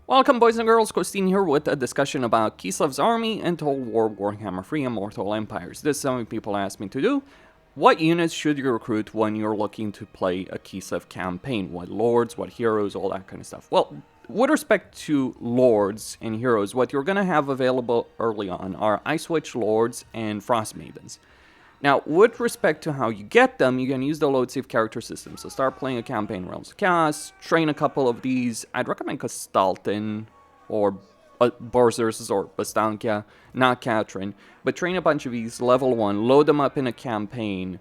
Welcome boys and girls, Christine here with a discussion about Kislev's army until Warhammer 3 Immortal Empires. This is something people ask me to do. What units should you recruit when you're looking to play a Kislev campaign? What lords, what heroes, all that kind of stuff. Well, with respect to lords and heroes, what you're going to have available early on are Ice Witch lords and Frost maidens. Now, with respect to how you get them, you can use the load save character system. So start playing a campaign Realms of Chaos, train a couple of these. I'd recommend Kastaltin or Borzers or Bastankia, not Katrin. But train a bunch of these, level 1, load them up in a campaign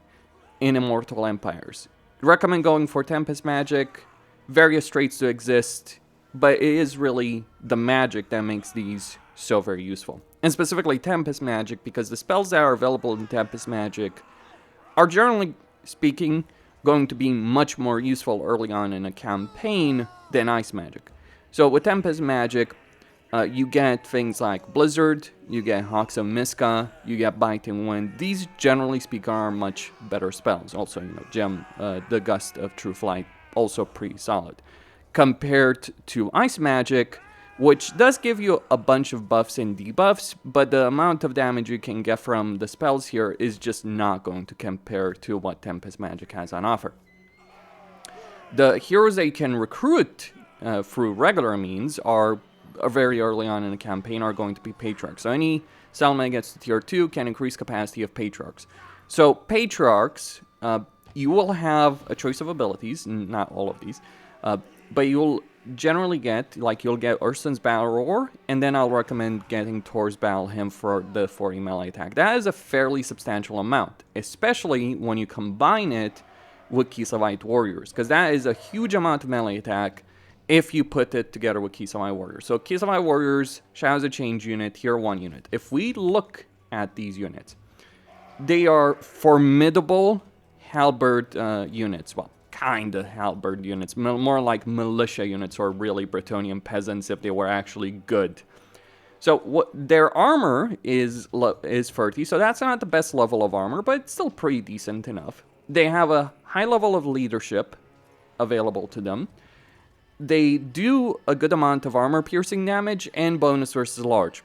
in Immortal Empires. Recommend going for Tempest Magic, various traits to exist, but it is really the magic that makes these so very useful. And specifically Tempest Magic, because the spells that are available in Tempest Magic are generally speaking going to be much more useful early on in a campaign than Ice Magic. So with Tempest Magic, you get things like Blizzard, you get Hawks of Miska, you get Biting Wind. These generally speaking are much better spells. Also, Gem, the Gust of True Flight, also pretty solid. Compared to Ice Magic, which does give you a bunch of buffs and debuffs, but the amount of damage you can get from the spells here is just not going to compare to what Tempest Magic has on offer. The heroes that you can recruit through regular means are very early on in the campaign are going to be Patriarchs. So any settlement gets to tier 2 can increase capacity of Patriarchs. So Patriarchs, you will have a choice of abilities, not all of these, but you'll generally get, you'll get Urson's Battle Roar, and then I'll recommend getting Tor's Battle Hymn for the 40 melee attack. That is a fairly substantial amount, especially when you combine it with Kislevite Warriors, because that is a huge amount of melee attack if you put it together with Kislevite Warriors. So Kislevite Warriors, Shadows of Change unit, tier 1 unit. If we look at these units, they are formidable halberd units. Well, kind of halberd units, more like militia units or really Bretonnian peasants if they were actually good. So their armor is 30, so that's not the best level of armor, but it's still pretty decent enough. They have a high level of leadership available to them. They do a good amount of armor piercing damage and bonus versus large.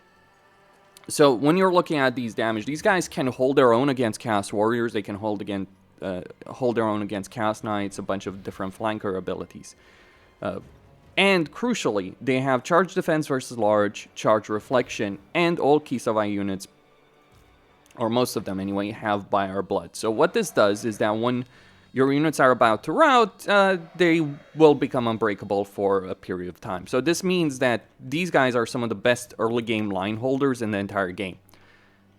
So when you're looking at these damage, these guys can hold their own against Chaos Warriors. They can hold their own against Chaos Knights, a bunch of different flanker abilities. And crucially, they have charge defense versus large, charge reflection, and all Kislevite units, or most of them anyway, have By Our Blood. So what this does is that when your units are about to rout, they will become unbreakable for a period of time. So this means that these guys are some of the best early game line holders in the entire game.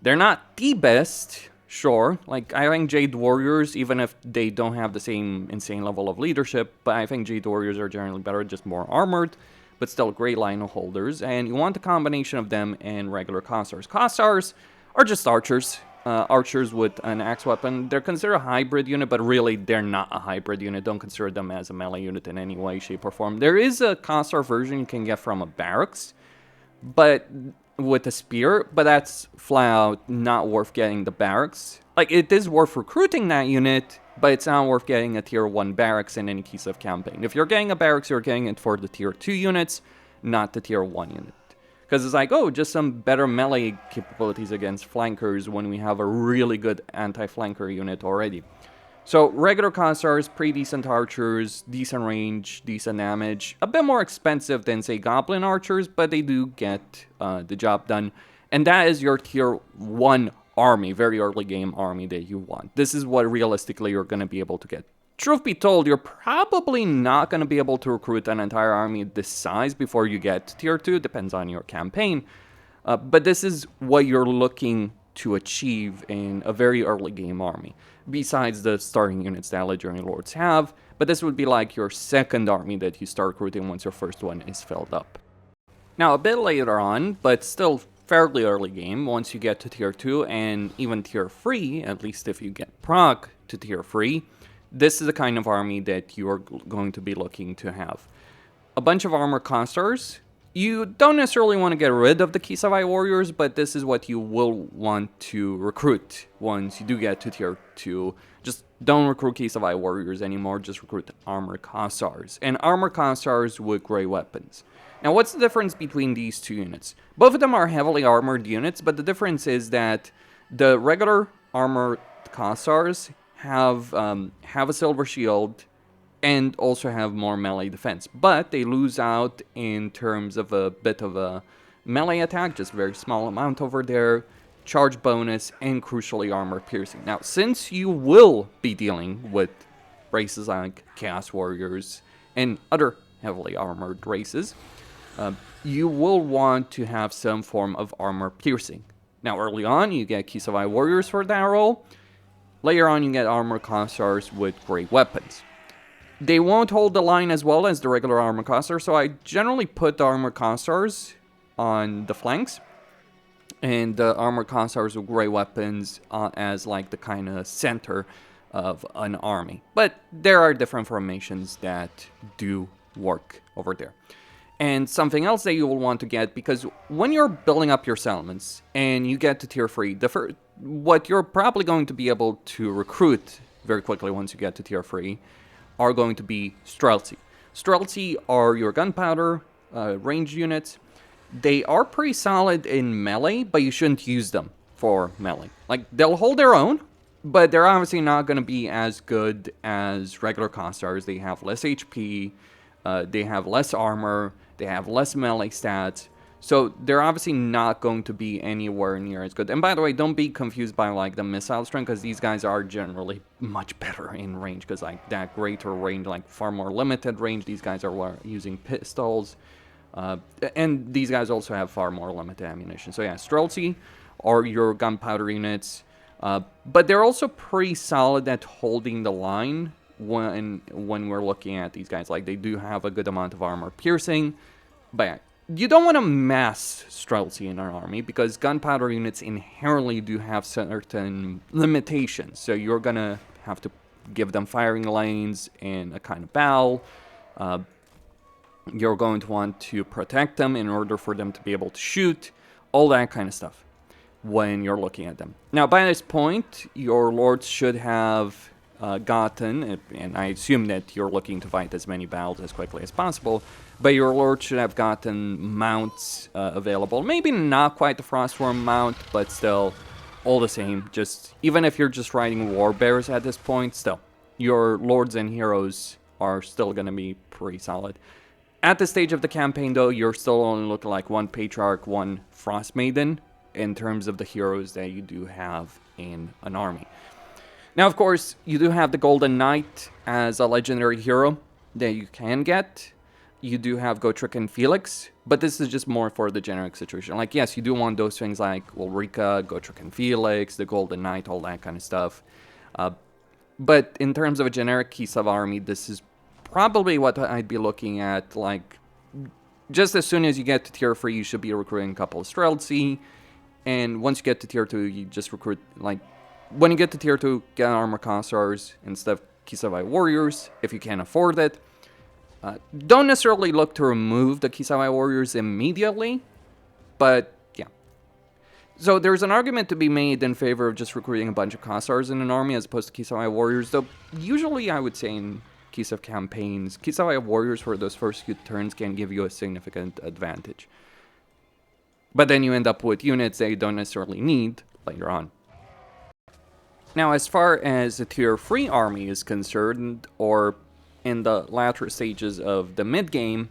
They're not the best, sure, I think Jade Warriors, even if they don't have the same insane level of leadership, but I think Jade Warriors are generally better, just more armored, but still great line holders, and you want a combination of them and regular Kossars. Kossars are just archers, archers with an axe weapon. They're considered a hybrid unit, but really they're not a hybrid unit. Don't consider them as a melee unit in any way, shape, or form. There is a Kossar version you can get from a barracks, but with a spear, but that's flat out not worth getting the barracks. It is worth recruiting that unit, but it's not worth getting a tier 1 barracks in any Kislev campaign. If you're getting a barracks, you're getting it for the tier 2 units, not the tier 1 unit. Because it's just some better melee capabilities against flankers when we have a really good anti-flanker unit already. So regular Kossars, pretty decent archers, decent range, decent damage. A bit more expensive than, say, Goblin archers, but they do get the job done. And that is your tier 1 army, very early game army that you want. This is what realistically you're going to be able to get. Truth be told, you're probably not going to be able to recruit an entire army this size before you get to tier 2. Depends on your campaign. But this is what you're looking to achieve in a very early game army, besides the starting units that Legendary Lords have, but this would be like your second army that you start recruiting once your first one is filled up. Now, a bit later on, but still fairly early game, once you get to tier 2 and even tier 3, at least if you get proc to tier 3, this is the kind of army that you are going to be looking to have. A bunch of armor Kossars, You don't necessarily want to get rid of the Kislev warriors, but this is what you will want to recruit once you do get to tier 2. Just don't recruit Kislev warriors anymore, just recruit armored Kossars. And armored Kossars with grey weapons. Now, what's the difference between these two units? Both of them are heavily armored units, but the difference is that the regular armored Kossars have a silver shield and also have more melee defense. But they lose out in terms of a bit of a melee attack, just a very small amount over there, charge bonus, and crucially armor piercing. Now, since you will be dealing with races like Chaos Warriors and other heavily armored races, you will want to have some form of armor piercing. Now, early on, you get Kislev Warriors for that role. Later on, you get armor Kossars with great weapons. They won't hold the line as well as the regular armor Kossars, so I generally put the armor Kossars on the flanks, and the armor Kossars with great weapons as like the kind of center of an army. But there are different formations that do work over there. And something else that you will want to get, because when you're building up your settlements and you get to tier 3, what you're probably going to be able to recruit very quickly once you get to tier 3 are going to be Streltsy. Streltsy are your gunpowder range units. They are pretty solid in melee, but you shouldn't use them for melee. Like, they'll hold their own, but they're obviously not going to be as good as regular Kossars. They have less HP, they have less armor, they have less melee stats, so they're obviously not going to be anywhere near as good. And by the way, don't be confused by like the missile strength, because these guys are generally much better in range, because like that greater range, like far more limited range, these guys are using pistols, and these guys also have far more limited ammunition. So yeah, Streltsy are your gunpowder units, but they're also pretty solid at holding the line when we're looking at these guys. Like, they do have a good amount of armor piercing, but you don't want to mass Streltsy in an army, because gunpowder units inherently do have certain limitations. So you're gonna have to give them firing lanes and a kind of bow. You're going to want to protect them in order for them to be able to shoot, all that kind of stuff when you're looking at them. Now, by this point, your lords should have gotten, and I assume that you're looking to fight as many battles as quickly as possible, but your lord should have gotten mounts available. Maybe not quite the Frostworm mount, but still, all the same. Just even if you're just riding war bears at this point, still, your lords and heroes are still going to be pretty solid. At this stage of the campaign, though, you're still only looking like one Patriarch, one Frost Maiden in terms of the heroes that you do have in an army. Now, of course, you do have the Golden Knight as a legendary hero that you can get. You do have Gotrek and Felix, but this is just more for the generic situation. Like, yes, you do want those things like Ulrika, Gotrek and Felix, the Golden Knight, all that kind of stuff. But in terms of a generic Kislev army, this is probably what I'd be looking at. Like, just as soon as you get to tier 3, you should be recruiting a couple of Streltsy. And once you get to tier 2, you just recruit, like, when you get to tier 2, get armor Kossars instead of Kislev warriors, if you can afford it. Don't necessarily look to remove the Kislev warriors immediately, but yeah. So there's an argument to be made in favor of just recruiting a bunch of Kossars in an army as opposed to Kislev warriors, though usually I would say in Kislev campaigns, Kislev warriors for those first few turns can give you a significant advantage. But then you end up with units that you don't necessarily need later on. Now, as far as a tier 3 army is concerned, or in the latter stages of the mid-game,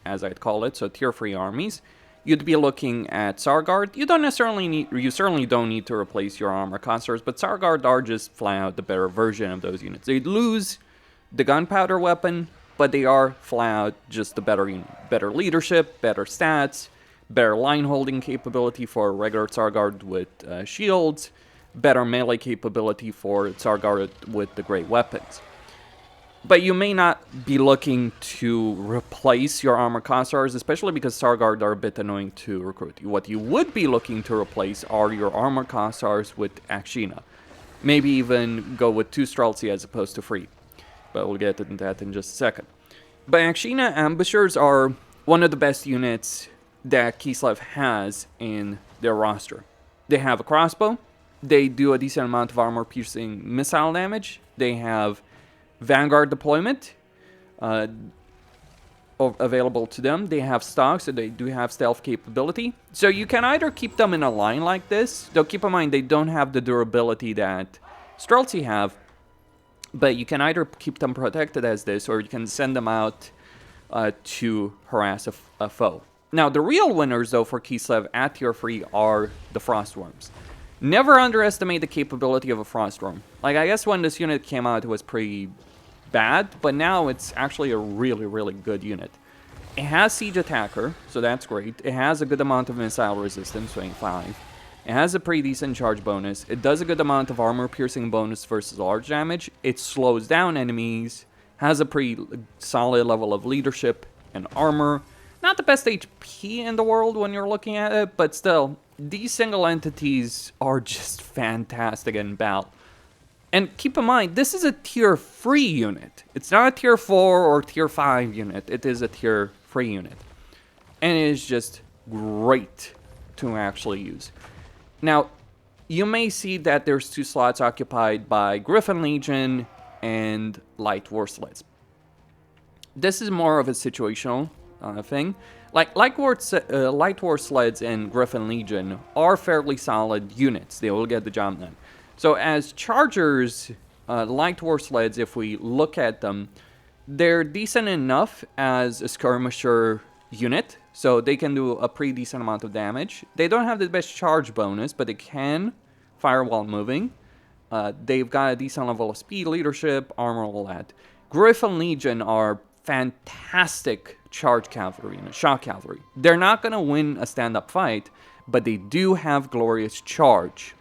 as I'd call it, so tier 3 armies, you'd be looking at Sargard. You certainly don't need to replace your armor Kossars, but Sargard are just flat out the better version of those units. They'd lose the gunpowder weapon, but they are flat out just the better leadership, better stats, better line holding capability for regular Sargard with shields, better melee capability for Sargard with the great weapons. But you may not be looking to replace your armor Kossars, especially because Sargard are a bit annoying to recruit. What you would be looking to replace are your armor Kossars with Akshina. Maybe even go with 2 Streltsy as opposed to 3. But we'll get into that in just a second. But Akshina ambushers are one of the best units that Kislev has in their roster. They have a crossbow. They do a decent amount of armor-piercing missile damage. They have Vanguard deployment available to them. They have stock, so they do have stealth capability. So you can either keep them in a line like this, though keep in mind they don't have the durability that Streltsy have, but you can either keep them protected as this, or you can send them out to harass a foe. Now, the real winners, though, for Kislev at tier 3 are the Frostworms. Never underestimate the capability of a Frostworm. Like, I guess when this unit came out, it was pretty bad, but now it's actually a really, really good unit. It has Siege Attacker, so that's great. It has a good amount of missile resistance, 25. It has a pretty decent charge bonus. It does a good amount of armor-piercing bonus versus large damage. It slows down enemies. Has a pretty solid level of leadership and armor. Not the best HP in the world when you're looking at it, but still, these single entities are just fantastic in battle. And keep in mind, this is a tier 3 unit. It's not a tier 4 or tier 5 unit. It is a tier 3 unit. And it is just great to actually use. Now, you may see that there's 2 slots occupied by Griffin Legion and Light War Sleds. This is more of a situational thing. Like Light War Sleds and Griffin Legion are fairly solid units. They will get the job done. So as Chargers, Light War Sleds, if we look at them, they're decent enough as a skirmisher unit. So they can do a pretty decent amount of damage. They don't have the best charge bonus, but they can fire while moving. They've got a decent level of speed, leadership, armor, all that. Griffin Legion are fantastic charge cavalry and shock cavalry. They're not going to win a stand-up fight, but they do have glorious charge.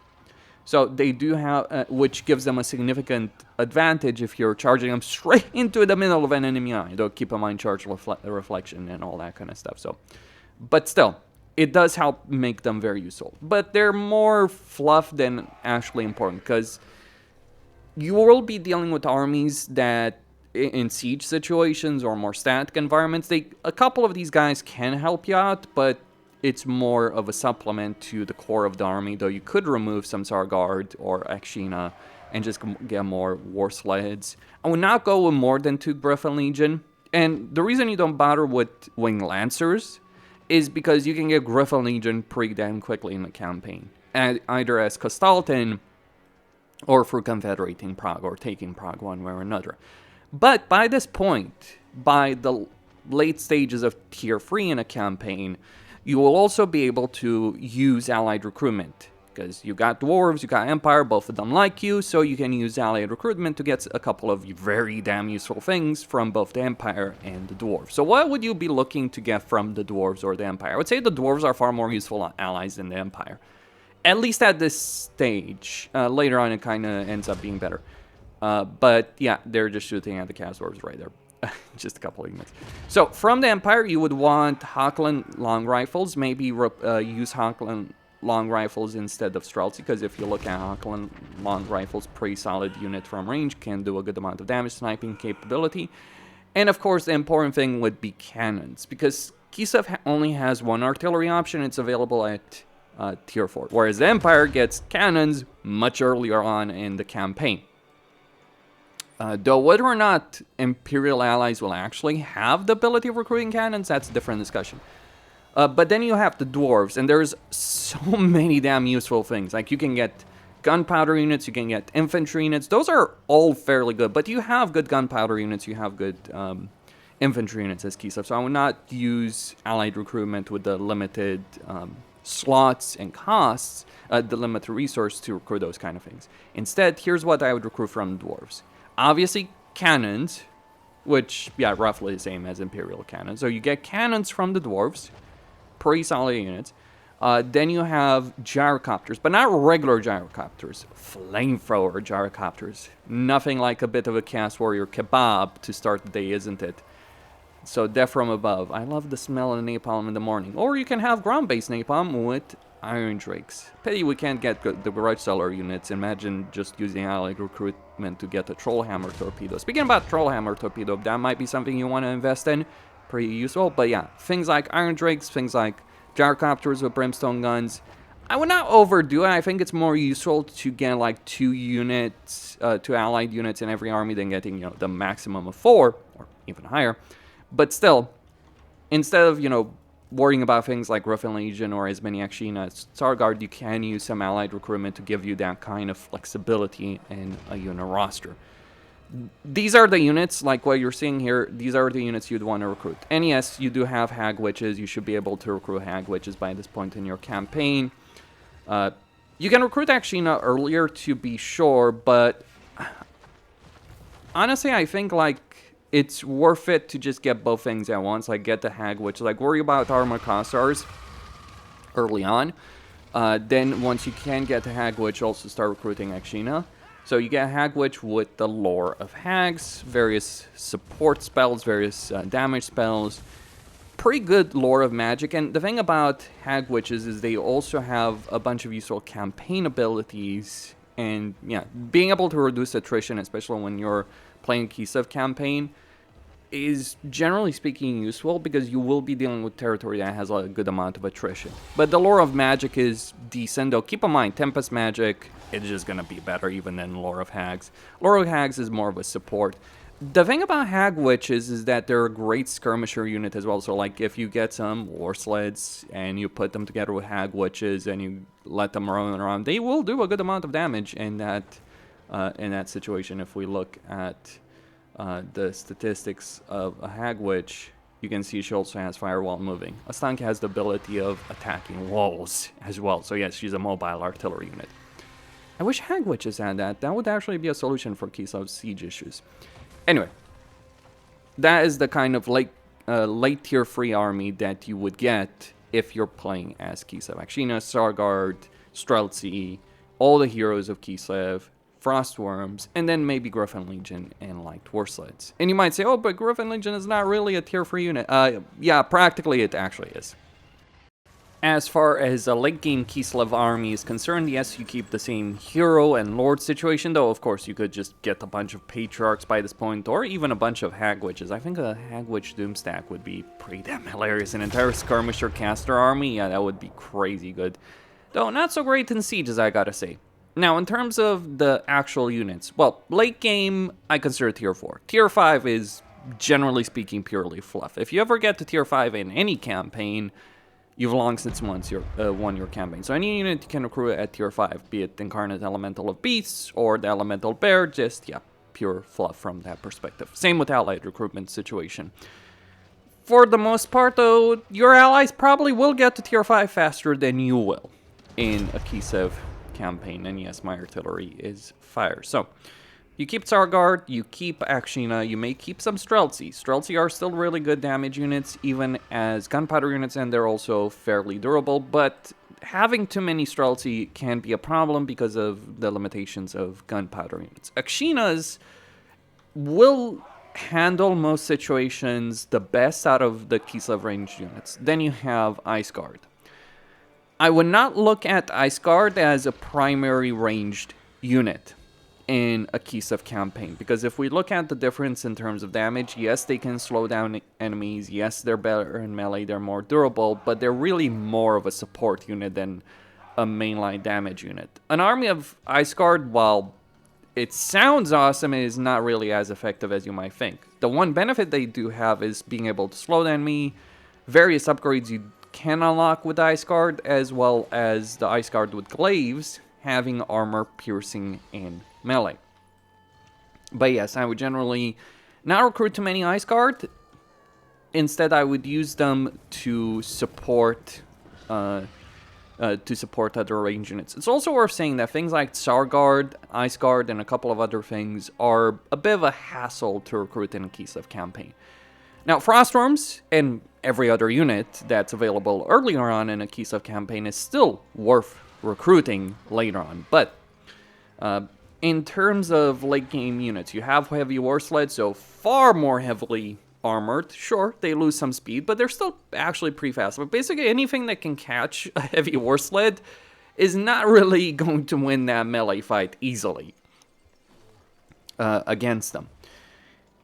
So they do have, which gives them a significant advantage if you're charging them straight into the middle of an enemy eye. Though keep in mind charge reflection and all that kind of stuff. So, but still, it does help make them very useful. But they're more fluff than actually important, because you will be dealing with armies that in siege situations or more static environments, a couple of these guys can help you out, but it's more of a supplement to the core of the army, though you could remove some Sargard or Akshina and just get more war sleds. I would not go with more than 2 Griffin Legion, and the reason you don't bother with Wing Lancers is because you can get Griffin Legion pretty damn quickly in the campaign, either as Castalton or through Confederating Prague or taking Prague one way or another. But by this point, by the late stages of tier 3 in a campaign, you will also be able to use allied recruitment, because you got dwarves, you got empire, both of them like you, so you can use allied recruitment to get a couple of very damn useful things from both the empire and the dwarves. So what would you be looking to get from the dwarves or the empire? I would say the dwarves are far more useful allies than the empire, at least at this stage. Later on it kind of ends up being better. But yeah, they're just shooting at the cast dwarves right there. Just a couple of units. So from the empire, you would want Hochland long rifles. Maybe use Hochland long rifles instead of Streltsy, because if you look at Hochland long rifles, pretty solid unit from range, can do a good amount of damage, sniping capability. And of course, the important thing would be cannons, because Kislev only has 1 artillery option. It's available at tier 4, whereas the empire gets cannons much earlier on in the campaign. Though whether or not Imperial allies will actually have the ability of recruiting cannons, that's a different discussion. But then you have the dwarves, and there's so many damn useful things. Like, you can get gunpowder units, you can get infantry units. Those are all fairly good, but you have good gunpowder units, you have good infantry units as Kislev. So I would not use allied recruitment with the limited slots and costs, the limited resource to recruit those kind of things. Instead, here's what I would recruit from dwarves. Obviously, cannons, which, yeah, roughly the same as Imperial cannons. So you get cannons from the dwarves, pretty solid units. Then you have gyrocopters, but not regular gyrocopters, flamethrower gyrocopters. Nothing like a bit of a cast warrior kebab to start the day, isn't it? So death from above. I love the smell of napalm in the morning. Or you can have ground-based napalm with Iron Drakes. Pity we can't get the Garage Cellar units. Imagine just using allied recruitment to get a Trollhammer torpedo. Speaking about Trollhammer torpedo, that might be something you want to invest in. pretty useful. But yeah, things like Iron Drakes, things like Gyrocopters with Brimstone guns, I would not overdo it. I think it's more useful to get like 2 units, 2 allied units in every army than getting, the maximum of 4, or even higher. But still, instead of, worrying about things like Griffin Legion or as many Akshina as Starguard, you can use some allied recruitment to give you that kind of flexibility in a unit roster. These are the units, like what you're seeing here, these are the units you'd want to recruit. And yes, you do have Hag Witches. You should be able to recruit Hag Witches by this point in your campaign. You can recruit Akshina earlier to be sure, but honestly, I think, it's worth it to just get both things at once, like get the Hag Witch, worry about Armor Cossars early on. Then once you can get the Hag Witch, also start recruiting Akshina. So you get Hag Witch with the Lore of Hags, various support spells, various damage spells. Pretty good Lore of Magic, and the thing about Hag Witches is they also have a bunch of useful campaign abilities, and yeah, being able to reduce attrition, especially when you're playing Kislev campaign, is generally speaking useful because you will be dealing with territory that has a good amount of attrition. But the Lore of Magic is decent, though keep in mind, Tempest Magic is just gonna be better even than Lore of Hags. Lore of Hags is more of a support. The thing about Hag Witches is that they're a great skirmisher unit as well. So like if you get some war sleds and you put them together with Hag Witches and you let them run around, they will do a good amount of damage in that situation. If we look at the statistics of a Hag Witch, you can see she also has fire while moving. A Stank has the ability of attacking walls as well. So yes, she's a mobile artillery unit. I wish Hag Witches had that. That would actually be a solution for Kislev's siege issues. Anyway, that is the kind of late tier 3 army that you would get if you're playing as Kislev. Akshina, Starguard, Streltsy, all the heroes of Kislev, Frostworms, and then maybe Griffin Legion and light war sleds. And you might say, oh, but Griffin Legion is not really a tier 3 unit. Yeah, practically it actually is. As far as a late game Kislev army is concerned, yes, you keep the same hero and lord situation, though of course you could just get a bunch of patriarchs by this point, or even a bunch of Hag Witches. I think a Hag Witch Doomstack would be pretty damn hilarious. An entire skirmisher caster army, yeah, that would be crazy good. Though not so great in sieges, I gotta say. Now, in terms of the actual units, well, late game, I consider tier 4. Tier 5 is, generally speaking, purely fluff. If you ever get to tier 5 in any campaign, you've long since won your campaign. So any unit you can recruit at tier 5, be it Incarnate Elemental of Beasts or the Elemental Bear, just, yeah, pure fluff from that perspective. Same with allied recruitment situation. For the most part, though, your allies probably will get to tier 5 faster than you will in a Kislev campaign. And yes, my artillery is fire. So you keep Starguard, you keep Akshina, you may keep some Streltsy. Streltsy are still really good damage units, even as gunpowder units, and they're also fairly durable, but having too many Streltsy can be a problem because of the limitations of gunpowder units. Akshinas will handle most situations the best out of the Kislev ranged units. Then you have Ice Guard. I would not look at Ice Guard as a primary ranged unit in a Kislev campaign, because if we look at the difference in terms of damage, yes, they can slow down enemies, yes, they're better in melee, they're more durable, but they're really more of a support unit than a mainline damage unit. An army of Ice Guard, while it sounds awesome, it is not really as effective as you might think. The one benefit they do have is being able to slow the enemy, various upgrades you can unlock with Ice Guard, as well as the Ice Guard with glaives, having armor, piercing, and melee. But yes, I would generally not recruit too many Ice Guard. Instead, I would use them to support other range units. It's also worth saying that things like Starguard, Ice Guard, and a couple of other things are a bit of a hassle to recruit in a Kislev campaign. Now, Frostworms and every other unit that's available earlier on in a Kislev campaign is still worth recruiting later on, but in terms of late game units, you have heavy war sleds, so far more heavily armored. Sure, they lose some speed, but they're still actually pretty fast. But basically anything that can catch a heavy war sled is not really going to win that melee fight easily against them.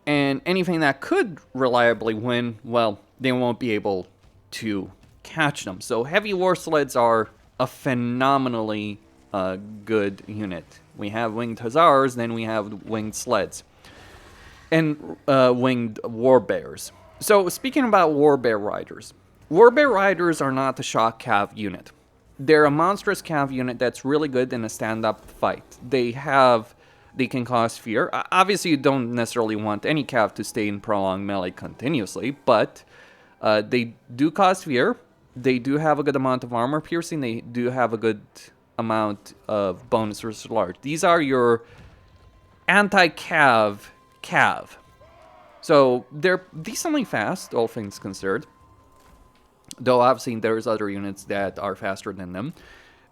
And anything that could reliably win, well, they won't be able to catch them. So heavy war sleds are a phenomenally good unit. We have winged hussars, then we have winged sleds. And winged warbears. So speaking about warbear riders. Warbear riders are not a shock cav unit. They're a monstrous cav unit that's really good in a stand-up fight. They can cause fear. Obviously, you don't necessarily want any cav to stay in prolonged melee continuously, but they do cause fear. They do have a good amount of armor piercing. They do have a good amount of bonus versus large. These are your anti-cav. So they're decently fast, all things considered. Though obviously there's other units that are faster than them.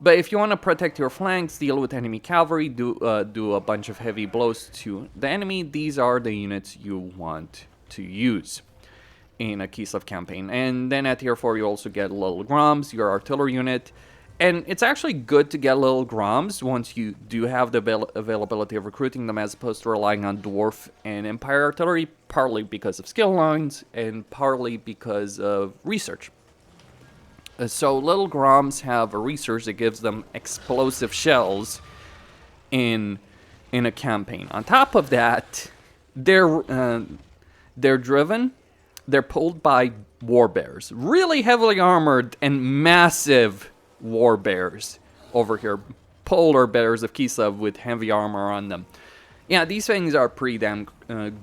But if you want to protect your flanks, deal with enemy cavalry, do a bunch of heavy blows to the enemy, these are the units you want to use in a Kislev campaign. And then at tier 4 you also get little Groms, your artillery unit. And it's actually good to get little Groms once you do have the availability of recruiting them, as opposed to relying on Dwarf and Empire artillery, partly because of skill lines and partly because of research. So little Groms have a research that gives them explosive shells in a campaign. On top of that, they're driven, they're pulled by warbears, really heavily armored and massive warbears over here, polar bears of Kislev with heavy armor on them. Yeah, these things are pretty damn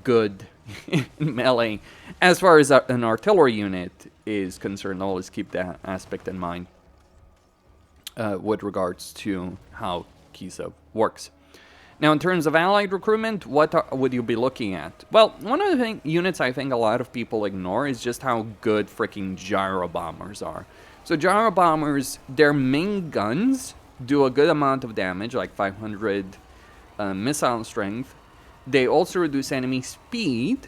good in melee. As far as an artillery unit is concerned, always keep that aspect in mind with regards to how Kislev works. Now, in terms of allied recruitment, what would you be looking at? Well, one of the units I think a lot of people ignore is just how good freaking gyro bombers are. So gyro bombers, their main guns do a good amount of damage, like 500 missile strength. They also reduce enemy speed,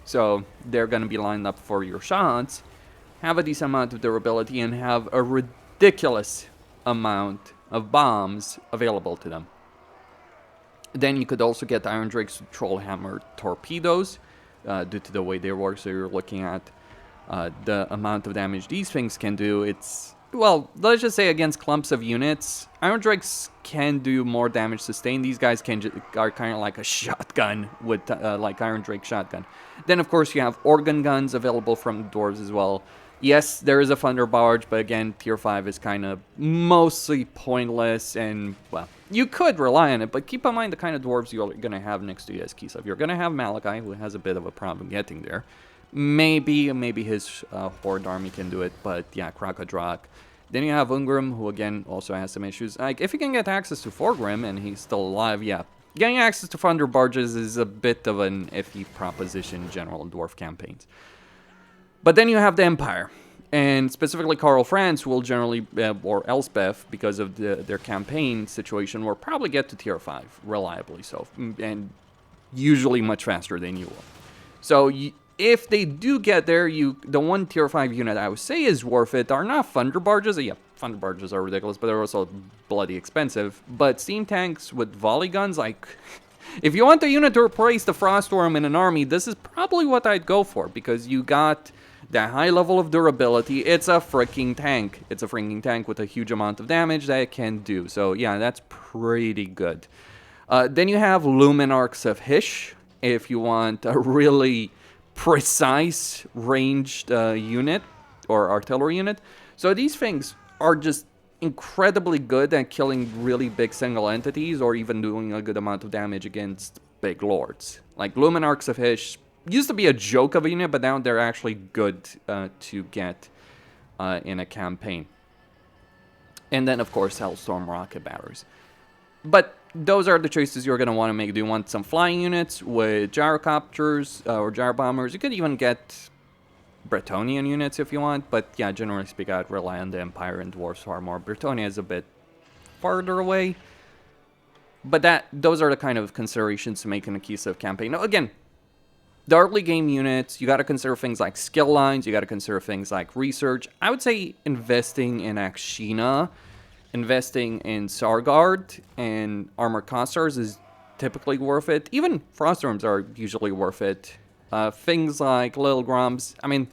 so they're going to be lined up for your shots, have a decent amount of durability, and have a ridiculous amount of bombs available to them. Then you could also get Iron Drake's Troll Hammer torpedoes, due to the way they work, so you're looking at the amount of damage these things can do. It's, well, let's just say against clumps of units, Iron Drakes can do more damage sustained. These guys are kind of like a shotgun with like Iron Drake shotgun. Then of course you have organ guns available from the dwarves as well. Yes, there is a Thunder Barge, but again, tier 5 is kind of mostly pointless, and well, you could rely on it, but keep in mind the kind of dwarves you're going to have next to you as Kislev. You're going to have Malachi, who has a bit of a problem getting there. Maybe his Horde army can do it, but yeah, Krakadrak. Then you have Ungrim, who again also has some issues. Like, if you can get access to Forgrim and he's still alive, yeah. Getting access to Thunder Barges is a bit of an iffy proposition in general dwarf campaigns. But then you have the Empire, and specifically Karl Franz will generally, or Elspeth, because of their campaign situation, will probably get to tier 5, reliably so, and usually much faster than you will. So, if they do get there, the one tier 5 unit I would say is worth it are not Thunder Barges. Yeah, Thunder Barges are ridiculous, but they're also bloody expensive. But steam tanks with volley guns, like, if you want a unit to replace the Frostworm in an army, this is probably what I'd go for, because you got that high level of durability. It's a freaking tank. It's a freaking tank with a huge amount of damage that it can do. So yeah, that's pretty good. Then you have Luminarchs of Hysh, if you want a really precise ranged unit or artillery unit. So these things are just incredibly good at killing really big single entities, or even doing a good amount of damage against big lords. Like Luminarchs of Hysh used to be a joke of a unit, but now they're actually good to get in a campaign. And then, of course, Hellstorm rocket batteries. But those are the choices you're going to want to make. Do you want some flying units with gyrocopters or gyrobombers? You could even get Bretonnian units if you want. But yeah, generally speaking, I'd rely on the Empire and Dwarves far more. Bretonnia is a bit farther away. But those are the kind of considerations to make in a Kislev campaign. Now, again, the early game units, you got to consider things like skill lines. You got to consider things like research. I would say investing in Akshina, investing in Sargard and Armored Cossars is typically worth it. Even Frostworms are usually worth it Things like Little Grumps, I mean,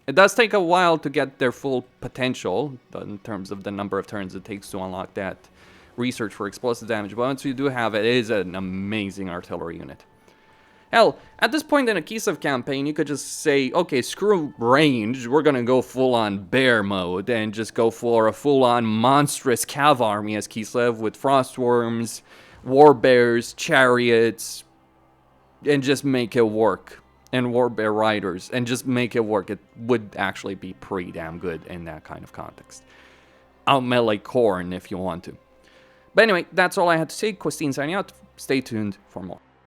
it does take a while to get their full potential in terms of the number of turns it takes to unlock that research for explosive damage, but once you do have it, it is an amazing artillery unit. Hell, at this point in a Kislev campaign, you could just say, okay, screw range, we're gonna go full-on bear mode, and just go for a full-on monstrous cav army as Kislev with frostworms, war bears, chariots, and just make it work. And war bear riders, and just make it work. It would actually be pretty damn good in that kind of context. Out melee Khorne if you want to. But anyway, that's all I had to say. Christine signing out. Stay tuned for more.